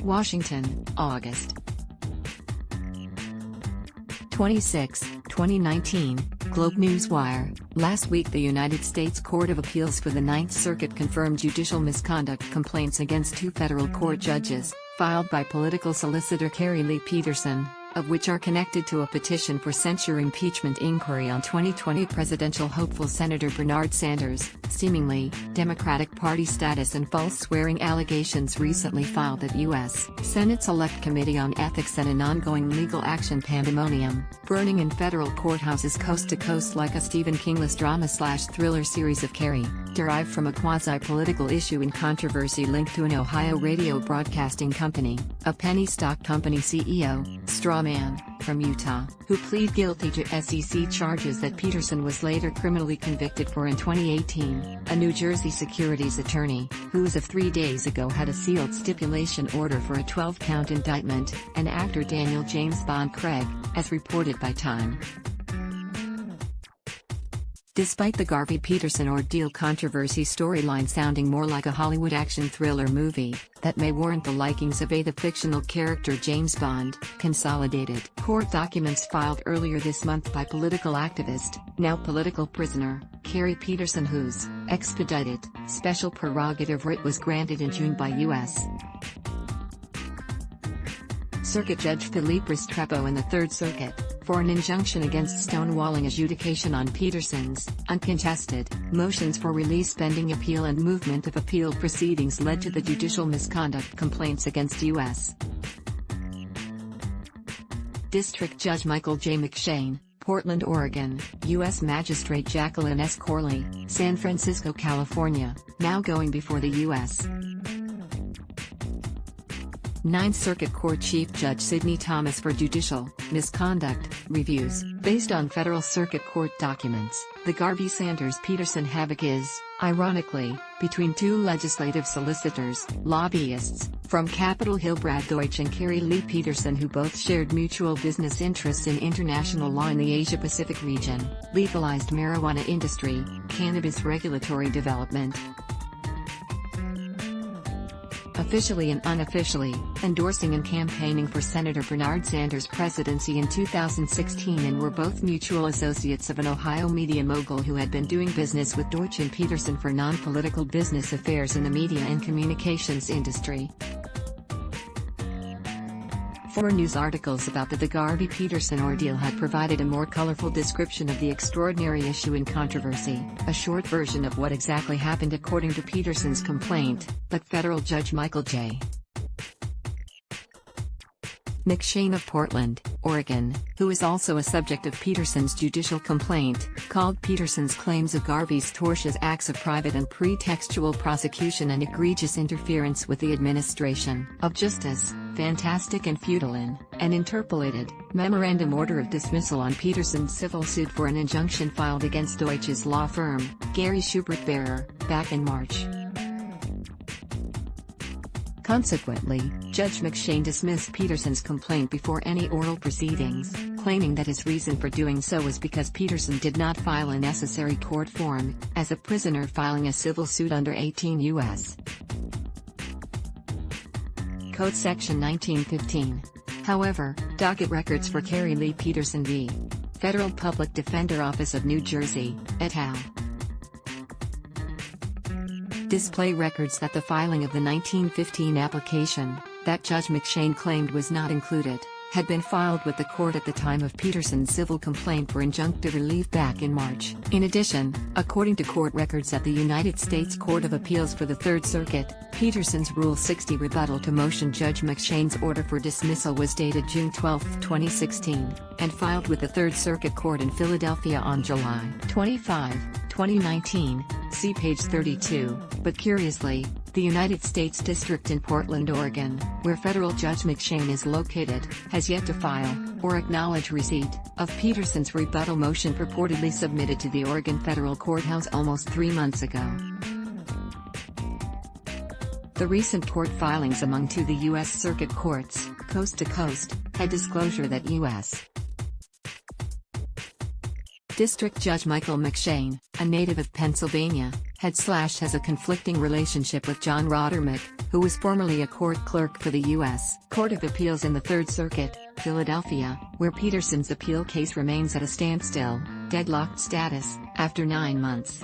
Washington, August 26, 2019, Globe NEWSWIRE. Last week the United States Court of Appeals for the Ninth Circuit confirmed judicial misconduct complaints against two federal court judges, filed by political solicitor Carrie Lee Peterson, of which are connected to a petition for censure impeachment inquiry on 2020 presidential hopeful Senator Bernard Sanders, seemingly Democratic Party status and false swearing allegations recently filed at U.S. Senate Select Committee on Ethics and an ongoing legal action pandemonium, burning in federal courthouses coast to coast like a Stephen Kingless drama/thriller series of Carrie, derived from a quasi-political issue in controversy linked to an Ohio radio broadcasting company, a penny stock company CEO, straw man, from Utah, who plead guilty to SEC charges that Peterson was later criminally convicted for in 2018, a New Jersey securities attorney, who as of 3 days ago had a sealed stipulation order for a 12-count indictment, and actor Daniel James Bond Craig, as reported by Time. Despite the Garvey Peterson ordeal controversy storyline sounding more like a Hollywood action thriller movie, that may warrant the likings of the fictional character James Bond, consolidated court documents filed earlier this month by political activist, now political prisoner, Carrie Peterson, whose expedited, special prerogative writ was granted in June by U.S. Circuit Judge Philippe Restrepo in the Third Circuit, for an injunction against stonewalling adjudication on Peterson's uncontested motions for release pending appeal and movement of appeal proceedings led to the judicial misconduct complaints against U.S. District Judge Michael J. McShane, Portland, Oregon, U.S. Magistrate Jacqueline S. Corley, San Francisco, California, now going before the U.S. Ninth Circuit Court Chief Judge Sidney Thomas for judicial misconduct reviews. Based on federal circuit court documents, the Garvey-Sanders-Peterson havoc is, ironically, between two legislative solicitors, lobbyists, from Capitol Hill, Brad Deutsch and Carrie Lee Peterson, who both shared mutual business interests in international law in the Asia-Pacific region, legalized marijuana industry, cannabis regulatory development, officially and unofficially, endorsing and campaigning for Senator Bernard Sanders' presidency in 2016, and were both mutual associates of an Ohio media mogul who had been doing business with Deutsch and Peterson for non-political business affairs in the media and communications industry. 4 news articles about the Garvey-Peterson ordeal had provided a more colorful description of the extraordinary issue in controversy, a short version of what exactly happened according to Peterson's complaint, but federal Judge Michael J. McShane of Portland, Oregon, who is also a subject of Peterson's judicial complaint, called Peterson's claims of Garvey's tortious acts of private and pretextual prosecution and egregious interference with the administration of justice, fantastic and futile in an interpolated memorandum order of dismissal on Peterson's civil suit for an injunction filed against Deutsch's law firm, Gary Schubert Bearer, back in March. Consequently, Judge McShane dismissed Peterson's complaint before any oral proceedings, claiming that his reason for doing so was because Peterson did not file a necessary court form, as a prisoner filing a civil suit under 18 U.S. Code Section 1915. However, docket records for Carrie Lee Peterson v. Federal Public Defender Office of New Jersey, et al. display records that the filing of the 1915 application, that Judge McShane claimed was not included, had been filed with the court at the time of Peterson's civil complaint for injunctive relief back in March. In addition, according to court records at the United States Court of Appeals for the Third Circuit, Peterson's Rule 60 rebuttal to motion Judge McShane's order for dismissal was dated June 12, 2016, and filed with the Third Circuit Court in Philadelphia on July 25, 2019, see page 32, but curiously, the United States District in Portland, Oregon, where federal Judge McShane is located, has yet to file, or acknowledge receipt, of Peterson's rebuttal motion purportedly submitted to the Oregon Federal Courthouse almost 3 months ago. The recent court filings among the U.S. Circuit Courts, coast to coast, had disclosure that U.S. District Judge Michael McShane, a native of Pennsylvania, has a conflicting relationship with John Rodermick, who was formerly a court clerk for the U.S. Court of Appeals in the Third Circuit, Philadelphia, where Peterson's appeal case remains at a standstill, deadlocked status, after 9 months.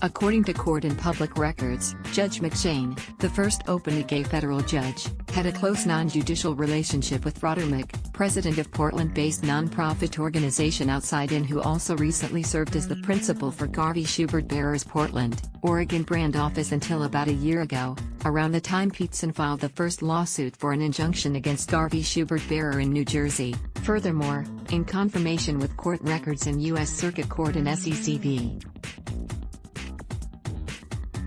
According to court and public records, Judge McShane, the first openly gay federal judge, had a close non-judicial relationship with Roderick, president of Portland-based nonprofit organization Outside In, who also recently served as the principal for Garvey Stonewall's Portland, Oregon brand office until about a year ago, around the time Peterson filed the first lawsuit for an injunction against Garvey Stonewall in New Jersey. Furthermore, in confirmation with court records in U.S. Circuit Court and SEC v.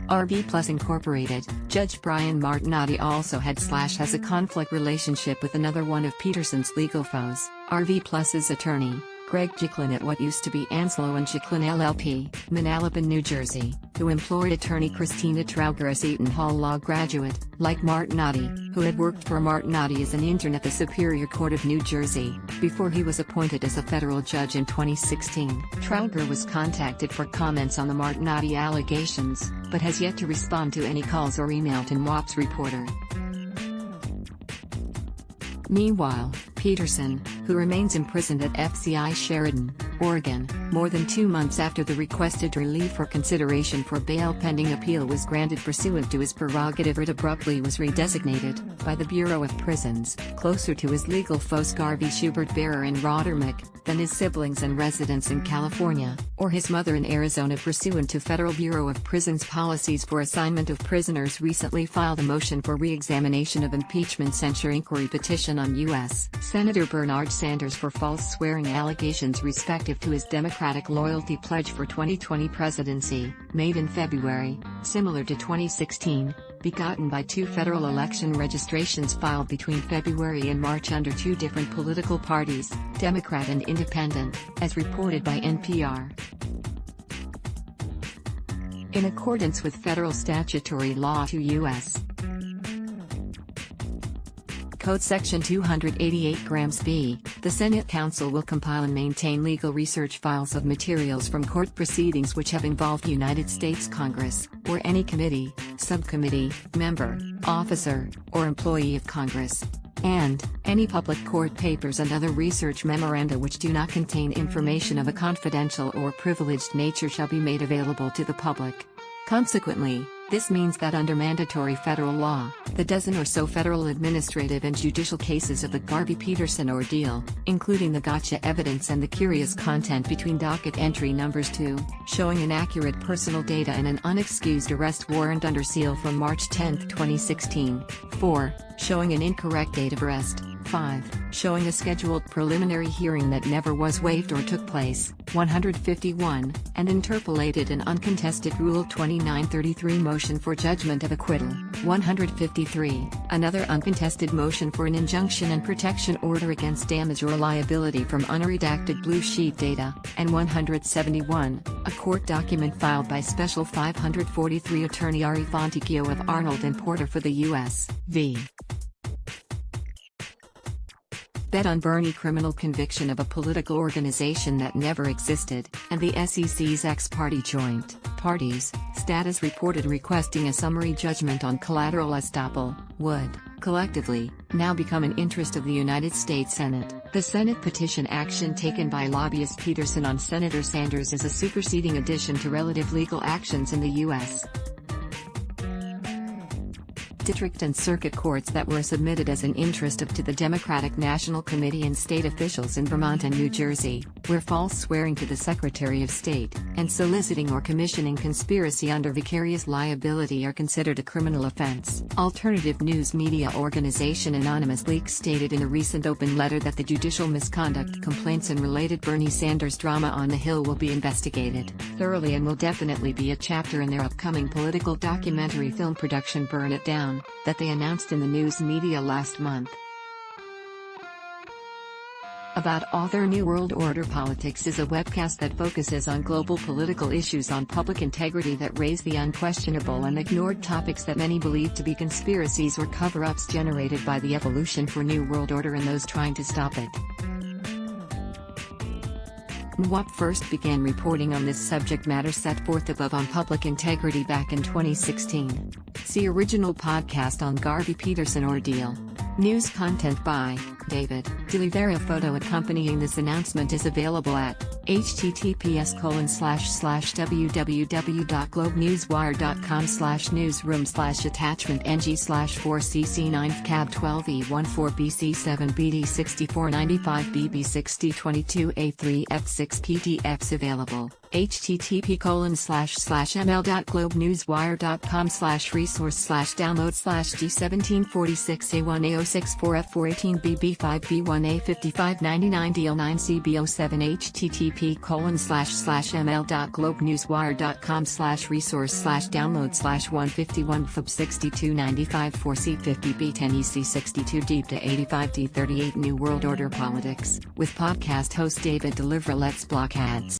RV Plus Incorporated, Judge Brian Martinotti also has a conflict relationship with another one of Peterson's legal foes, RV Plus's attorney, Greg Jicklin at what used to be Anslow and Jicklin LLP, Manalapan, New Jersey, who employed attorney Christina Trauger, a Seton Hall Law graduate, like Martinotti, who had worked for Martinotti as an intern at the Superior Court of New Jersey, before he was appointed as a federal judge in 2016. Trauger was contacted for comments on the Martinotti allegations, but has yet to respond to any calls or email to NWAP's reporter. Meanwhile, Peterson, who remains imprisoned at FCI Sheridan, Oregon, more than 2 months after the requested relief or consideration for bail pending appeal was granted pursuant to his prerogative, it abruptly was redesignated, by the Bureau of Prisons, closer to his legal foes Garvey Stonewall and Roderick, than his siblings and residents in California, or his mother in Arizona, pursuant to Federal Bureau of Prisons policies for assignment of prisoners. Recently filed a motion for re-examination of impeachment censure inquiry petition on U.S. Senator Bernard Sanders for false swearing allegations respective to his Democratic loyalty pledge for 2020 presidency, made in February, similar to 2016, begotten by 2 federal election registrations filed between February and March under 2 different political parties, Democrat and Independent, as reported by NPR. In accordance with federal statutory law 2 U.S. Code Section 288 grams B, the Senate Council will compile and maintain legal research files of materials from court proceedings which have involved United States Congress, or any committee, subcommittee, member, officer, or employee of Congress, and any public court papers and other research memoranda which do not contain information of a confidential or privileged nature shall be made available to the public. Consequently, this means that under mandatory federal law, the dozen or so federal administrative and judicial cases of the Garvey-Peterson ordeal, including the gotcha evidence and the curious content between docket entry numbers 2, showing inaccurate personal data and an unexcused arrest warrant under seal from March 10, 2016, 4, showing an incorrect date of arrest, 5, showing a scheduled preliminary hearing that never was waived or took place, 151, and interpolated an uncontested Rule 2933 motion for judgment of acquittal, 153, another uncontested motion for an injunction and protection order against damage or liability from unredacted blue sheet data, and 171, a court document filed by Special 543 Attorney Ari Fontecchio of Arnold and Porter for the U.S. v. Bet on Bernie criminal conviction of a political organization that never existed, and the SEC's ex-party joint parties status reported requesting a summary judgment on collateral estoppel, would, collectively, now become an interest of the United States Senate. The Senate petition action taken by lobbyist Peterson on Senator Sanders is a superseding addition to relative legal actions in the U.S. District and circuit courts that were submitted as an interest to the Democratic National Committee and state officials in Vermont and New Jersey, where false swearing to the Secretary of State, and soliciting or commissioning conspiracy under vicarious liability are considered a criminal offense. Alternative news media organization Anonymous Leaks stated in a recent open letter that the judicial misconduct complaints and related Bernie Sanders drama on the Hill will be investigated thoroughly and will definitely be a chapter in their upcoming political documentary film production Burn It Down, that they announced in the news media last month. About All Their New World Order Politics is a webcast that focuses on global political issues on public integrity that raise the unquestionable and ignored topics that many believe to be conspiracies or cover-ups generated by the evolution for New World Order and those trying to stop it. NWSWIRE first began reporting on this subject matter set forth above on public integrity back in 2016. See original podcast on Garvey Peterson ordeal. News content by David Delivera. Photo accompanying this announcement is available at https://www.globenewswire.com/newsroom/attachment ng/4cc9 cab 12e14bc7bd6495bb6022a3f6 PDFs available. http://ml.globenewswire.com/resource/download/G1746A1A0644F14BB5B1A5599DL9CB07 http://ml.globenewswire.com/resource/download/151fub6295 4C50B10EC62 deep to 85D38 New World Order Politics. With podcast host David Delivera. Let's block ads.